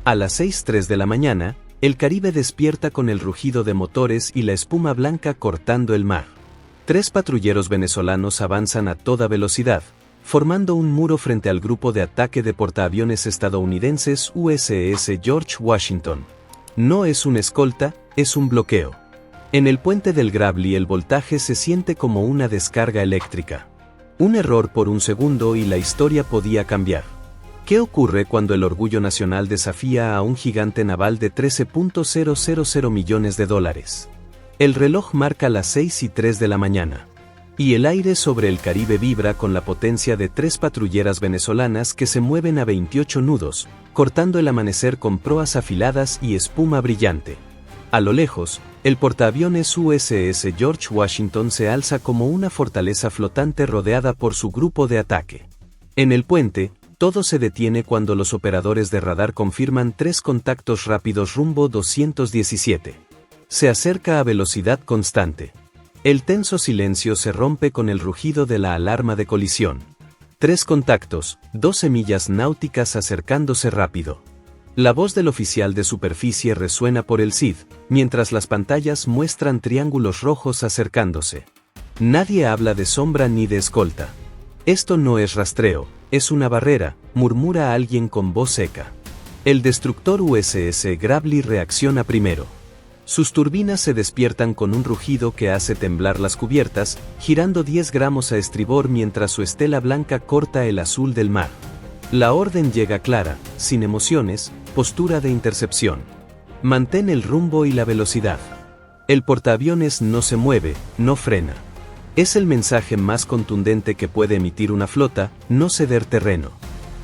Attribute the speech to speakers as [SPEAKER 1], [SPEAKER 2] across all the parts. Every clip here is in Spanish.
[SPEAKER 1] A las 6:03 de la mañana, el Caribe despierta con el rugido de motores y la espuma blanca cortando el mar. 3 patrulleros venezolanos avanzan a toda velocidad, formando un muro frente al grupo de ataque de portaaviones estadounidenses USS George Washington. No es una escolta, es un bloqueo. En el puente del Gravely el voltaje se siente como una descarga eléctrica. Un error por un segundo y la historia podía cambiar. ¿Qué ocurre cuando el orgullo nacional desafía a un gigante naval de $13.000 millones? El reloj marca las 6:03 de la mañana. Y el aire sobre el Caribe vibra con la potencia de 3 patrulleras venezolanas que se mueven a 28 nudos, cortando el amanecer con proas afiladas y espuma brillante. A lo lejos, el portaaviones USS George Washington se alza como una fortaleza flotante rodeada por su grupo de ataque. En el puente, todo se detiene cuando los operadores de radar confirman 3 contactos rápidos rumbo 217. Se acerca a velocidad constante. El tenso silencio se rompe con el rugido de la alarma de colisión. 3 contactos, 12 millas náuticas acercándose rápido. La voz del oficial de superficie resuena por el SID, mientras las pantallas muestran triángulos rojos acercándose. Nadie habla de sombra ni de escolta. Esto no es rastreo, es una barrera, murmura alguien con voz seca. El destructor USS Gravely reacciona primero. Sus turbinas se despiertan con un rugido que hace temblar las cubiertas, girando 10 gramos a estribor mientras su estela blanca corta el azul del mar. La orden llega clara, sin emociones, postura de intercepción. Mantén el rumbo y la velocidad. El portaaviones no se mueve, no frena. Es el mensaje más contundente que puede emitir una flota, no ceder terreno.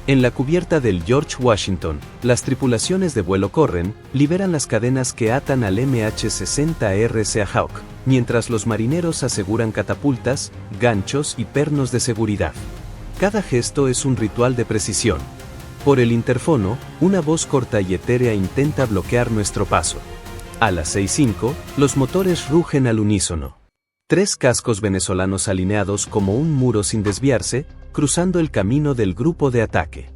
[SPEAKER 1] En la cubierta del George Washington, las tripulaciones de vuelo corren, liberan las cadenas que atan al MH-60R Seahawk, mientras los marineros aseguran catapultas, ganchos y pernos de seguridad. Cada gesto es un ritual de precisión. Por el interfono, una voz corta y etérea intenta bloquear nuestro paso. A las 6:05, los motores rugen al unísono. 3 cascos venezolanos alineados como un muro sin desviarse, cruzando el camino del grupo de ataque.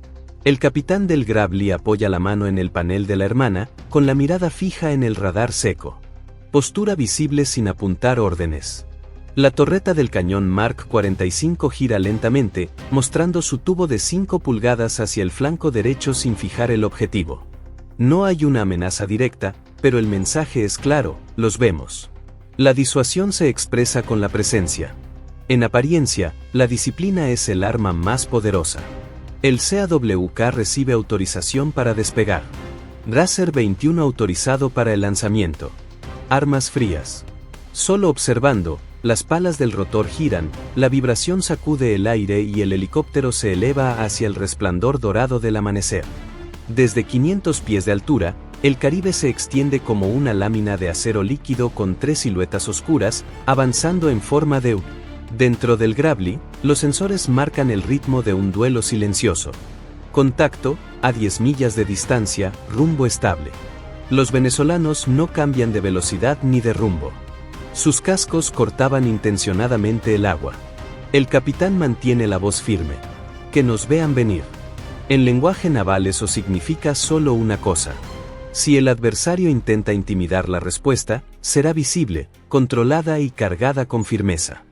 [SPEAKER 1] El capitán del Gravely apoya la mano en el panel de la hermana, con la mirada fija en el radar seco. Postura visible sin apuntar órdenes. La torreta del cañón Mark 45 gira lentamente, mostrando su tubo de 5 pulgadas hacia el flanco derecho sin fijar el objetivo. No hay una amenaza directa, pero el mensaje es claro, los vemos. La disuasión se expresa con la presencia. En apariencia, la disciplina es el arma más poderosa. El CAWK recibe autorización para despegar. Racer 21 autorizado para el lanzamiento. Armas frías. Solo observando, las palas del rotor giran, la vibración sacude el aire y el helicóptero se eleva hacia el resplandor dorado del amanecer. Desde 500 pies de altura, el Caribe se extiende como una lámina de acero líquido con 3 siluetas oscuras, avanzando en forma de U. Dentro del Gravely, los sensores marcan el ritmo de un duelo silencioso. Contacto, a 10 millas de distancia, rumbo estable. Los venezolanos no cambian de velocidad ni de rumbo. Sus cascos cortaban intencionadamente el agua. El capitán mantiene la voz firme. Que nos vean venir. En lenguaje naval eso significa solo una cosa. Si el adversario intenta intimidar la respuesta, será visible, controlada y cargada con firmeza.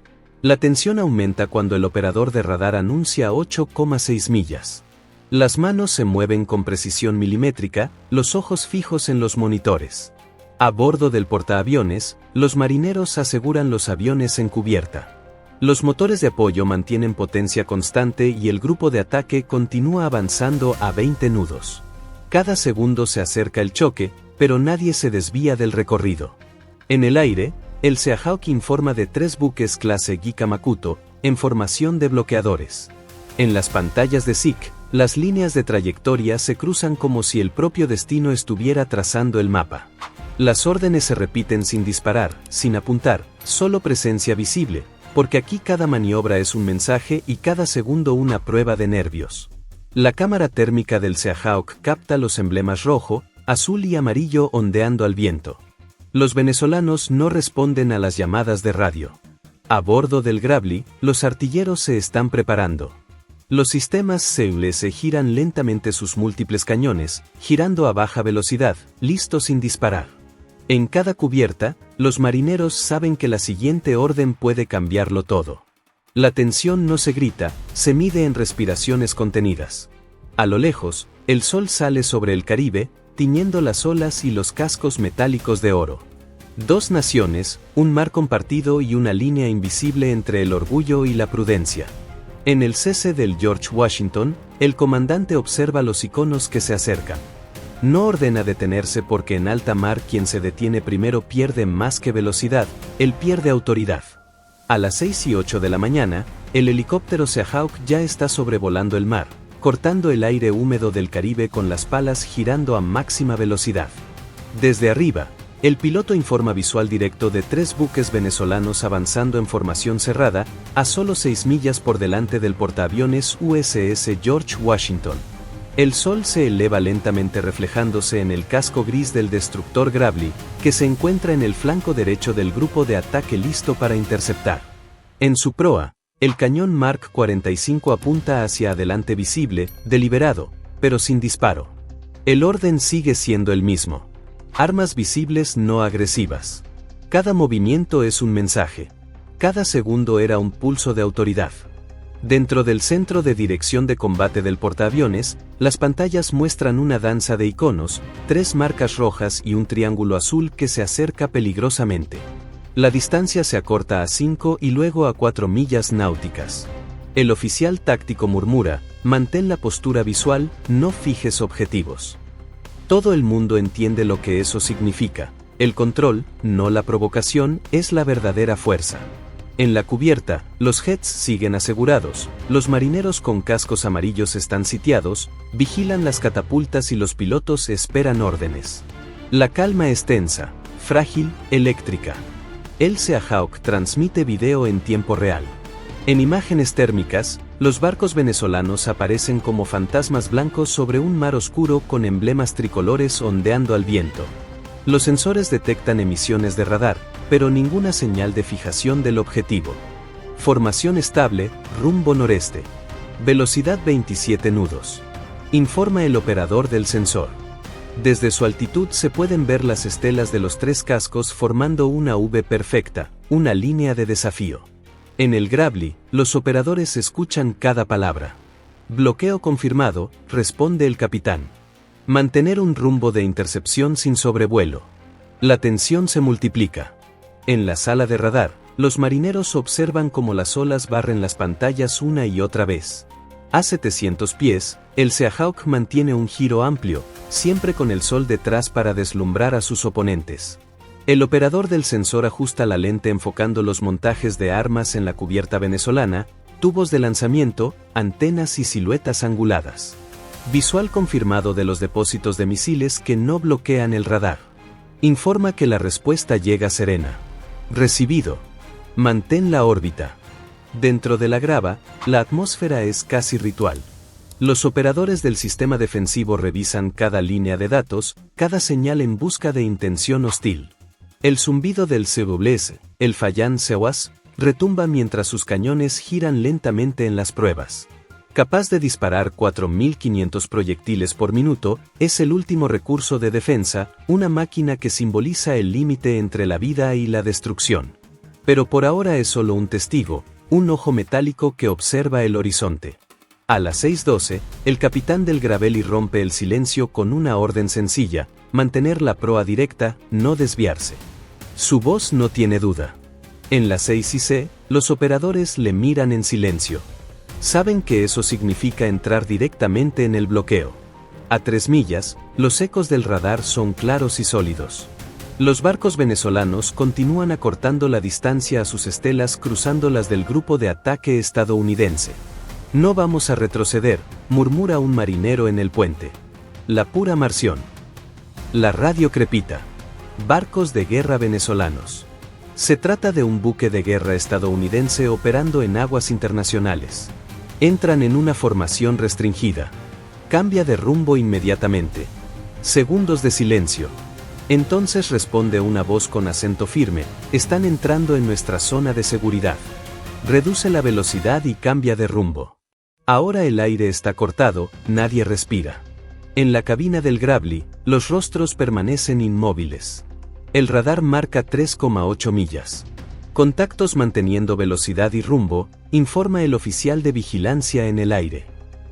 [SPEAKER 1] La tensión aumenta cuando el operador de radar anuncia 8,6 millas. Las manos se mueven con precisión milimétrica, los ojos fijos en los monitores. A bordo del portaaviones, los marineros aseguran los aviones en cubierta. Los motores de apoyo mantienen potencia constante y el grupo de ataque continúa avanzando a 20 nudos. Cada segundo se acerca el choque, pero nadie se desvía del recorrido. En el aire, el Seahawk informa de 3 buques clase Gika Makuto, en formación de bloqueadores. En las pantallas de SIC, las líneas de trayectoria se cruzan como si el propio destino estuviera trazando el mapa. Las órdenes se repiten sin disparar, sin apuntar, solo presencia visible, porque aquí cada maniobra es un mensaje y cada segundo una prueba de nervios. La cámara térmica del Seahawk capta los emblemas rojo, azul y amarillo ondeando al viento. Los venezolanos no responden a las llamadas de radio. A bordo del Gravely, los artilleros se están preparando. Los sistemas CULS giran lentamente sus múltiples cañones, girando a baja velocidad, listos sin disparar. En cada cubierta, los marineros saben que la siguiente orden puede cambiarlo todo. La tensión no se grita, se mide en respiraciones contenidas. A lo lejos, el sol sale sobre el Caribe, tiñendo las olas y los cascos metálicos de oro. Dos naciones, un mar compartido y una línea invisible entre el orgullo y la prudencia. En el cese del George Washington, el comandante observa los iconos que se acercan. No ordena detenerse porque en alta mar quien se detiene primero pierde más que velocidad, él pierde autoridad. A las 6:08 de la mañana, el helicóptero Seahawk ya está sobrevolando el mar, cortando el aire húmedo del Caribe con las palas girando a máxima velocidad. Desde arriba, el piloto informa visual directo de 3 buques venezolanos avanzando en formación cerrada, a solo 6 millas por delante del portaaviones USS George Washington. El sol se eleva lentamente reflejándose en el casco gris del destructor Gravely, que se encuentra en el flanco derecho del grupo de ataque listo para interceptar. En su proa, el cañón Mark 45 apunta hacia adelante visible, deliberado, pero sin disparo. El orden sigue siendo el mismo. Armas visibles no agresivas. Cada movimiento es un mensaje. Cada segundo era un pulso de autoridad. Dentro del centro de dirección de combate del portaaviones, las pantallas muestran una danza de iconos, 3 marcas rojas y un triángulo azul que se acerca peligrosamente. La distancia se acorta a 5 y luego a 4 millas náuticas. El oficial táctico murmura, mantén la postura visual, no fijes objetivos. Todo el mundo entiende lo que eso significa. El control, no la provocación, es la verdadera fuerza. En la cubierta, los jets siguen asegurados, los marineros con cascos amarillos están sitiados, vigilan las catapultas y los pilotos esperan órdenes. La calma es tensa, frágil, eléctrica. El Seahawk transmite video en tiempo real. En imágenes térmicas, los barcos venezolanos aparecen como fantasmas blancos sobre un mar oscuro con emblemas tricolores ondeando al viento. Los sensores detectan emisiones de radar, pero ninguna señal de fijación del objetivo. Formación estable, rumbo noreste. Velocidad 27 nudos. Informa el operador del sensor. Desde su altitud se pueden ver las estelas de los 3 cascos formando una V perfecta, una línea de desafío. En el Gravely, los operadores escuchan cada palabra. Bloqueo confirmado, responde el capitán. Mantener un rumbo de intercepción sin sobrevuelo. La tensión se multiplica. En la sala de radar, los marineros observan cómo las olas barren las pantallas una y otra vez. A 700 pies, el Seahawk mantiene un giro amplio, siempre con el sol detrás para deslumbrar a sus oponentes. El operador del sensor ajusta la lente enfocando los montajes de armas en la cubierta venezolana, tubos de lanzamiento, antenas y siluetas anguladas. Visual confirmado de los depósitos de misiles que no bloquean el radar. Informa que la respuesta llega serena. Recibido. Mantén la órbita. Dentro de la grava, la atmósfera es casi ritual. Los operadores del sistema defensivo revisan cada línea de datos, cada señal en busca de intención hostil. El zumbido del CULS, el Fallan Sewas, retumba mientras sus cañones giran lentamente en las pruebas. Capaz de disparar 4.500 proyectiles por minuto, es el último recurso de defensa, una máquina que simboliza el límite entre la vida y la destrucción. Pero por ahora es solo un testigo, un ojo metálico que observa el horizonte. A las 6:12, el capitán del Gravely rompe el silencio con una orden sencilla: mantener la proa directa, no desviarse. Su voz no tiene duda. En las 6:00, los operadores le miran en silencio. Saben que eso significa entrar directamente en el bloqueo. A 3 millas, los ecos del radar son claros y sólidos. Los barcos venezolanos continúan acortando la distancia a sus estelas cruzando las del grupo de ataque estadounidense. No vamos a retroceder, murmura un marinero en el puente. La pura marción. La radio crepita. Barcos de guerra venezolanos. Se trata de un buque de guerra estadounidense operando en aguas internacionales. Entran en una formación restringida. Cambia de rumbo inmediatamente. Segundos de silencio. Entonces responde una voz con acento firme: están entrando en nuestra zona de seguridad. Reduce la velocidad y cambia de rumbo. Ahora el aire está cortado, nadie respira. En la cabina del Gravely, los rostros permanecen inmóviles. El radar marca 3,8 millas. Contactos manteniendo velocidad y rumbo, informa el oficial de vigilancia en el aire.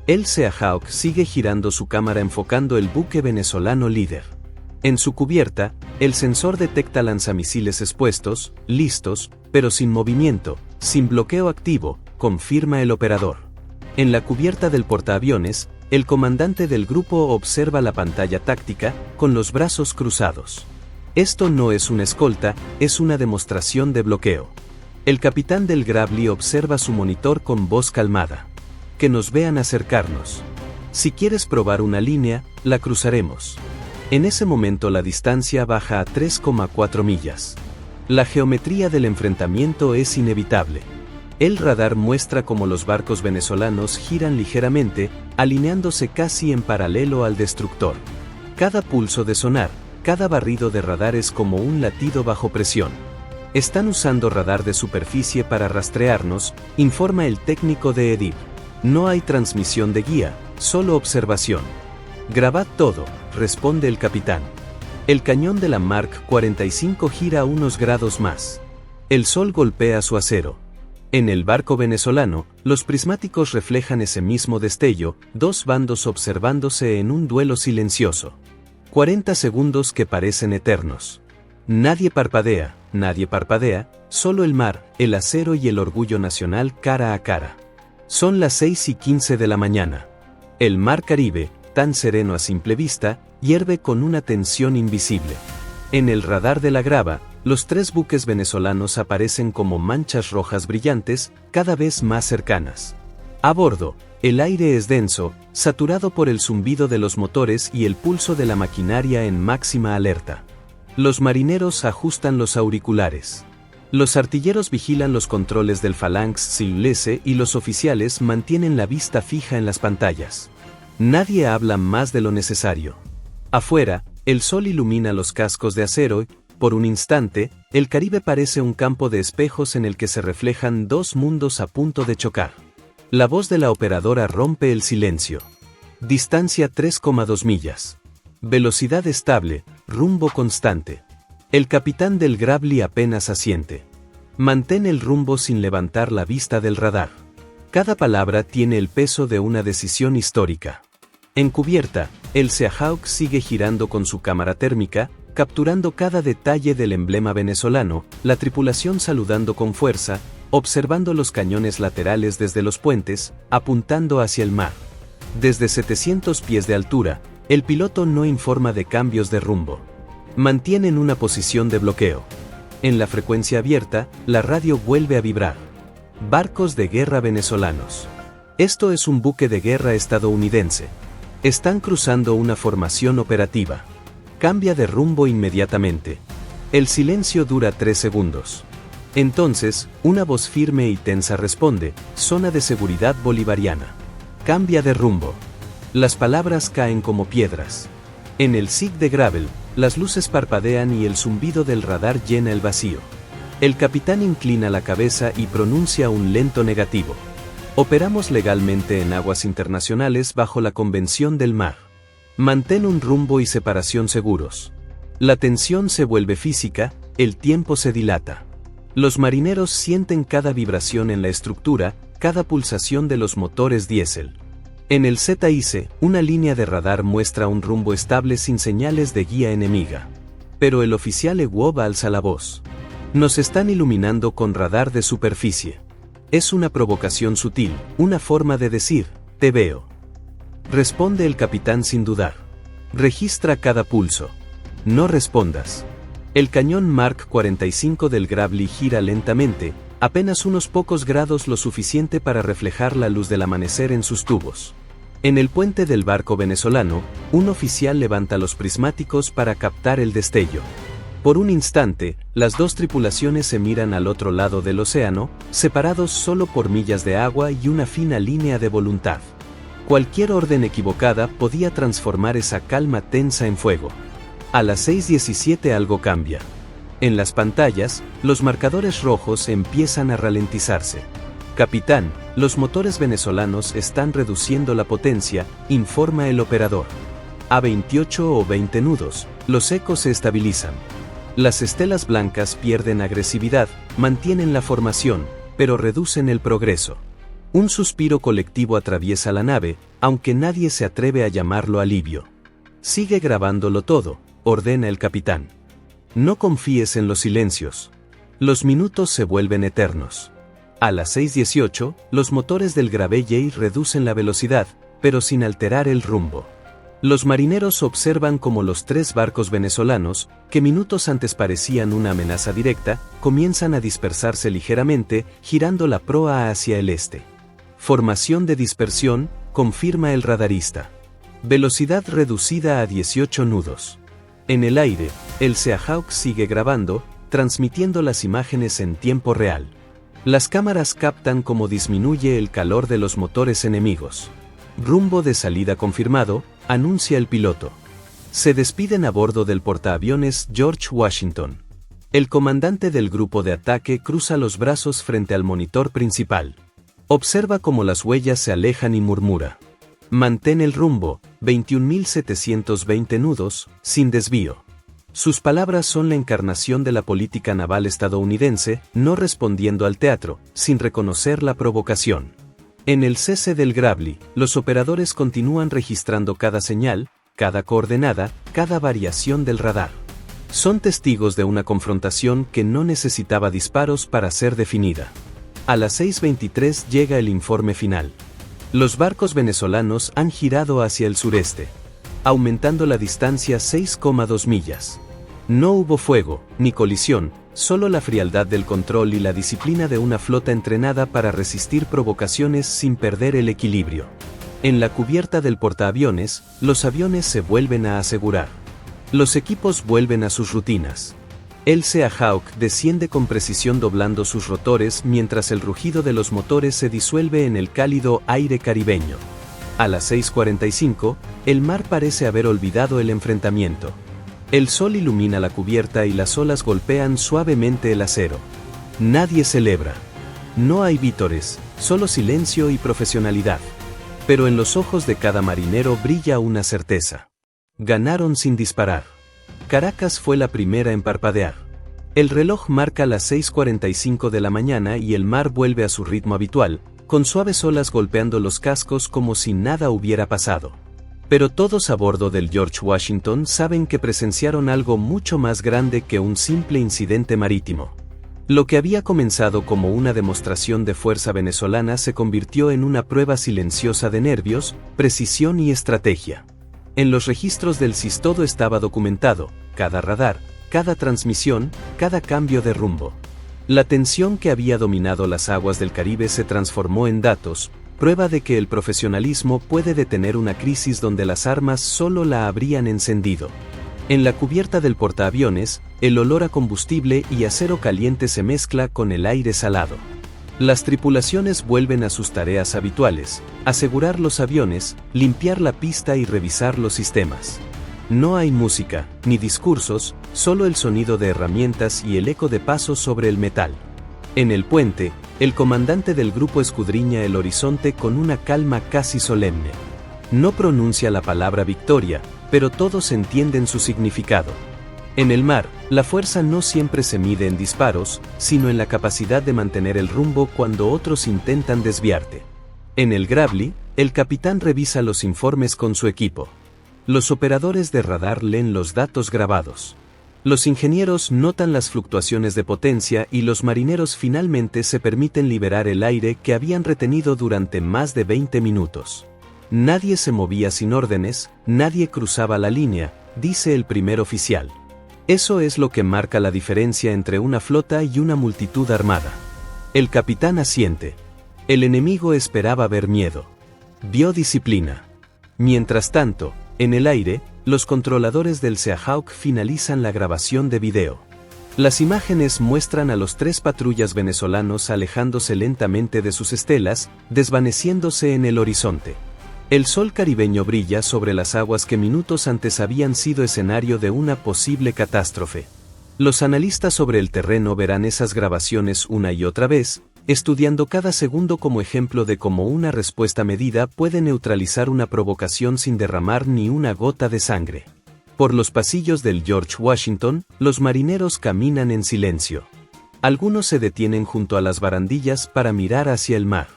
[SPEAKER 1] El Seahawk sigue girando su cámara enfocando el buque venezolano líder. En su cubierta, el sensor detecta lanzamisiles expuestos, listos, pero sin movimiento, sin bloqueo activo, confirma el operador. En la cubierta del portaaviones, el comandante del grupo observa la pantalla táctica, con los brazos cruzados. Esto no es una escolta, es una demostración de bloqueo. El capitán del Gravely observa su monitor con voz calmada. Que nos vean acercarnos. Si quieres probar una línea, la cruzaremos. En ese momento la distancia baja a 3,4 millas. La geometría del enfrentamiento es inevitable. El radar muestra cómo los barcos venezolanos giran ligeramente, alineándose casi en paralelo al destructor. Cada pulso de sonar, cada barrido de radar es como un latido bajo presión. Están usando radar de superficie para rastrearnos, informa el técnico de EDIB. No hay transmisión de guía, solo observación. Grabad todo, responde el capitán. El cañón de la Mark 45 gira unos grados más. El sol golpea su acero. En el barco venezolano, los prismáticos reflejan ese mismo destello, dos bandos observándose en un duelo silencioso. 40 segundos que parecen eternos. Nadie parpadea, solo el mar, el acero y el orgullo nacional cara a cara. Son las 6:15 de la mañana. El mar Caribe, tan sereno a simple vista, hierve con una tensión invisible. En el radar de la grava, los tres buques venezolanos aparecen como manchas rojas brillantes, cada vez más cercanas. A bordo, el aire es denso, saturado por el zumbido de los motores y el pulso de la maquinaria en máxima alerta. Los marineros ajustan los auriculares. Los artilleros vigilan los controles del Phalanx Silulese y los oficiales mantienen la vista fija en las pantallas. Nadie habla más de lo necesario. Afuera, el sol ilumina los cascos de acero y, por un instante, el Caribe parece un campo de espejos en el que se reflejan dos mundos a punto de chocar. La voz de la operadora rompe el silencio. Distancia 3,2 millas. Velocidad estable, rumbo constante. El capitán del Gravely apenas asiente. Mantén el rumbo sin levantar la vista del radar. Cada palabra tiene el peso de una decisión histórica. En cubierta, el Seahawk sigue girando con su cámara térmica, capturando cada detalle del emblema venezolano, la tripulación saludando con fuerza, observando los cañones laterales desde los puentes, apuntando hacia el mar. Desde 700 pies de altura, el piloto no informa de cambios de rumbo. Mantienen una posición de bloqueo. En la frecuencia abierta, la radio vuelve a vibrar. Barcos de guerra venezolanos. Esto es un buque de guerra estadounidense. Están cruzando una formación operativa. Cambia de rumbo inmediatamente. El silencio dura 3 segundos. Entonces, una voz firme y tensa responde, zona de seguridad bolivariana. Cambia de rumbo. Las palabras caen como piedras. En el SIG de Gravel, las luces parpadean y el zumbido del radar llena el vacío. El capitán inclina la cabeza y pronuncia un lento negativo. Operamos legalmente en aguas internacionales bajo la Convención del Mar. Mantén un rumbo y separación seguros. La tensión se vuelve física, el tiempo se dilata. Los marineros sienten cada vibración en la estructura, cada pulsación de los motores diésel. En el ZIC, una línea de radar muestra un rumbo estable sin señales de guía enemiga. Pero el oficial EWOB alza la voz. Nos están iluminando con radar de superficie. Es una provocación sutil, una forma de decir, te veo. Responde el capitán sin dudar. Registra cada pulso. No respondas. El cañón Mark 45 del Gravely gira lentamente, apenas unos pocos grados lo suficiente para reflejar la luz del amanecer en sus tubos. En el puente del barco venezolano, un oficial levanta los prismáticos para captar el destello. Por un instante, las dos tripulaciones se miran al otro lado del océano, separados solo por millas de agua y una fina línea de voluntad. Cualquier orden equivocada podía transformar esa calma tensa en fuego. A las 6:17 algo cambia. En las pantallas, los marcadores rojos empiezan a ralentizarse. Capitán, los motores venezolanos están reduciendo la potencia, informa el operador. A 28 o 20 nudos, los ecos se estabilizan. Las estelas blancas pierden agresividad, mantienen la formación, pero reducen el progreso. Un suspiro colectivo atraviesa la nave, aunque nadie se atreve a llamarlo alivio. Sigue grabándolo todo, ordena el capitán. No confíes en los silencios. Los minutos se vuelven eternos. A las 6:18, los motores del Gravelley reducen la velocidad, pero sin alterar el rumbo. Los marineros observan cómo los 3 barcos venezolanos, que minutos antes parecían una amenaza directa, comienzan a dispersarse ligeramente, girando la proa hacia el este. Formación de dispersión, confirma el radarista. Velocidad reducida a 18 nudos. En el aire, el Seahawk sigue grabando, transmitiendo las imágenes en tiempo real. Las cámaras captan cómo disminuye el calor de los motores enemigos. Rumbo de salida confirmado, anuncia el piloto. Se despiden a bordo del portaaviones George Washington. El comandante del grupo de ataque cruza los brazos frente al monitor principal. Observa cómo las huellas se alejan y murmura. Mantén el rumbo, 21.720 nudos, sin desvío. Sus palabras son la encarnación de la política naval estadounidense, no respondiendo al teatro, sin reconocer la provocación. En el cese del Gravely, los operadores continúan registrando cada señal, cada coordenada, cada variación del radar. Son testigos de una confrontación que no necesitaba disparos para ser definida. A las 6:23 llega el informe final. Los barcos venezolanos han girado hacia el sureste, aumentando la distancia 6,2 millas. No hubo fuego, ni colisión, solo la frialdad del control y la disciplina de una flota entrenada para resistir provocaciones sin perder el equilibrio. En la cubierta del portaaviones, los aviones se vuelven a asegurar. Los equipos vuelven a sus rutinas. El Seahawk desciende con precisión doblando sus rotores mientras el rugido de los motores se disuelve en el cálido aire caribeño. A las 6:45, el mar parece haber olvidado el enfrentamiento. El sol ilumina la cubierta y las olas golpean suavemente el acero. Nadie celebra. No hay vítores, solo silencio y profesionalidad. Pero en los ojos de cada marinero brilla una certeza. Ganaron sin disparar. Caracas fue la primera en parpadear. El reloj marca las 6:45 de la mañana y el mar vuelve a su ritmo habitual, con suaves olas golpeando los cascos como si nada hubiera pasado. Pero todos a bordo del George Washington saben que presenciaron algo mucho más grande que un simple incidente marítimo. Lo que había comenzado como una demostración de fuerza venezolana se convirtió en una prueba silenciosa de nervios, precisión y estrategia. En los registros del SIS todo estaba documentado, cada radar, cada transmisión, cada cambio de rumbo. La tensión que había dominado las aguas del Caribe se transformó en datos, prueba de que el profesionalismo puede detener una crisis donde las armas solo la habrían encendido. En la cubierta del portaaviones, el olor a combustible y acero caliente se mezcla con el aire salado. Las tripulaciones vuelven a sus tareas habituales, asegurar los aviones, limpiar la pista y revisar los sistemas. No hay música, ni discursos, solo el sonido de herramientas y el eco de pasos sobre el metal. En el puente, el comandante del grupo escudriña el horizonte con una calma casi solemne. No pronuncia la palabra victoria, pero todos entienden su significado. En el mar, la fuerza no siempre se mide en disparos, sino en la capacidad de mantener el rumbo cuando otros intentan desviarte. En el Gravely, el capitán revisa los informes con su equipo. Los operadores de radar leen los datos grabados. Los ingenieros notan las fluctuaciones de potencia y los marineros finalmente se permiten liberar el aire que habían retenido durante más de 20 minutos. Nadie se movía sin órdenes, nadie cruzaba la línea, dice el primer oficial. Eso es lo que marca la diferencia entre una flota y una multitud armada. El capitán asiente. El enemigo esperaba ver miedo. Vio disciplina. Mientras tanto, en el aire, los controladores del Seahawk finalizan la grabación de video. Las imágenes muestran a los 3 patrullas venezolanos alejándose lentamente de sus estelas, desvaneciéndose en el horizonte. El sol caribeño brilla sobre las aguas que minutos antes habían sido escenario de una posible catástrofe. Los analistas sobre el terreno verán esas grabaciones una y otra vez, estudiando cada segundo como ejemplo de cómo una respuesta medida puede neutralizar una provocación sin derramar ni una gota de sangre. Por los pasillos del George Washington, los marineros caminan en silencio. Algunos se detienen junto a las barandillas para mirar hacia el mar.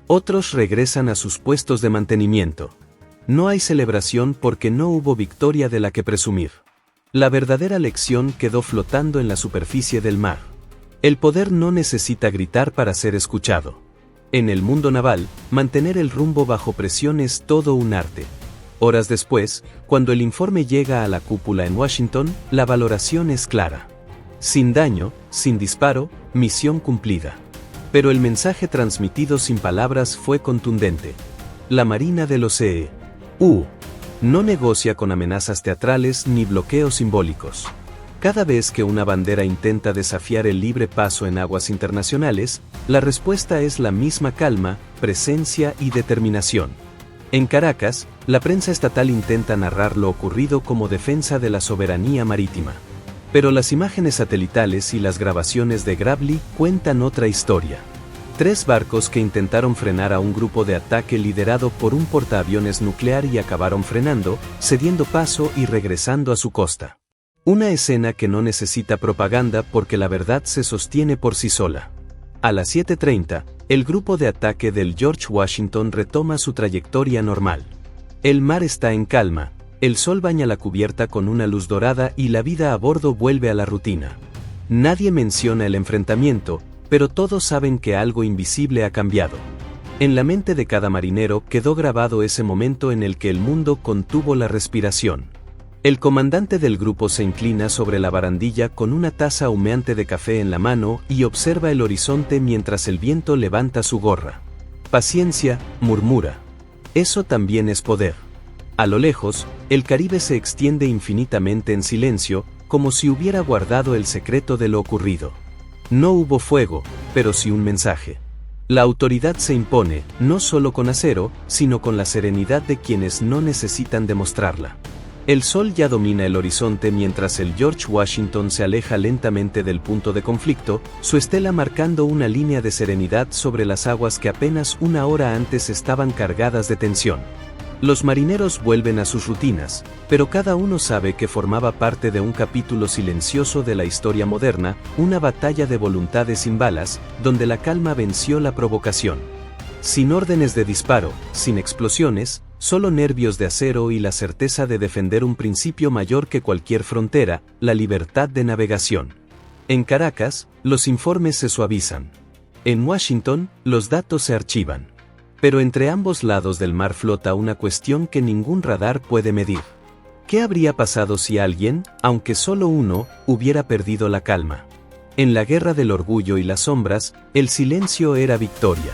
[SPEAKER 1] Otros regresan a sus puestos de mantenimiento. No hay celebración porque no hubo victoria de la que presumir. La verdadera lección quedó flotando en la superficie del mar. El poder no necesita gritar para ser escuchado. En el mundo naval, mantener el rumbo bajo presión es todo un arte. Horas después, cuando el informe llega a la cúpula en Washington, la valoración es clara. Sin daño, sin disparo, misión cumplida. Pero el mensaje transmitido sin palabras fue contundente. La Marina de los EU no negocia con amenazas teatrales ni bloqueos simbólicos. Cada vez que una bandera intenta desafiar el libre paso en aguas internacionales, la respuesta es la misma calma, presencia y determinación. En Caracas, la prensa estatal intenta narrar lo ocurrido como defensa de la soberanía marítima. Pero las imágenes satelitales y las grabaciones de Gravely cuentan otra historia. 3 barcos que intentaron frenar a un grupo de ataque liderado por un portaaviones nuclear y acabaron frenando, cediendo paso y regresando a su costa. Una escena que no necesita propaganda porque la verdad se sostiene por sí sola. A las 7:30, el grupo de ataque del George Washington retoma su trayectoria normal. El mar está en calma, el sol baña la cubierta con una luz dorada y la vida a bordo vuelve a la rutina. Nadie menciona el enfrentamiento, pero todos saben que algo invisible ha cambiado. En la mente de cada marinero quedó grabado ese momento en el que el mundo contuvo la respiración. El comandante del grupo se inclina sobre la barandilla con una taza humeante de café en la mano y observa el horizonte mientras el viento levanta su gorra. Paciencia, murmura. Eso también es poder. A lo lejos, el Caribe se extiende infinitamente en silencio, como si hubiera guardado el secreto de lo ocurrido. No hubo fuego, pero sí un mensaje. La autoridad se impone, no solo con acero, sino con la serenidad de quienes no necesitan demostrarla. El sol ya domina el horizonte mientras el George Washington se aleja lentamente del punto de conflicto, su estela marcando una línea de serenidad sobre las aguas que apenas una hora antes estaban cargadas de tensión. Los marineros vuelven a sus rutinas, pero cada uno sabe que formaba parte de un capítulo silencioso de la historia moderna, una batalla de voluntades sin balas, donde la calma venció la provocación. Sin órdenes de disparo, sin explosiones, solo nervios de acero y la certeza de defender un principio mayor que cualquier frontera, la libertad de navegación. En Caracas, los informes se suavizan. En Washington, los datos se archivan. Pero entre ambos lados del mar flota una cuestión que ningún radar puede medir. ¿Qué habría pasado si alguien, aunque solo uno, hubiera perdido la calma? En la guerra del orgullo y las sombras, el silencio era victoria.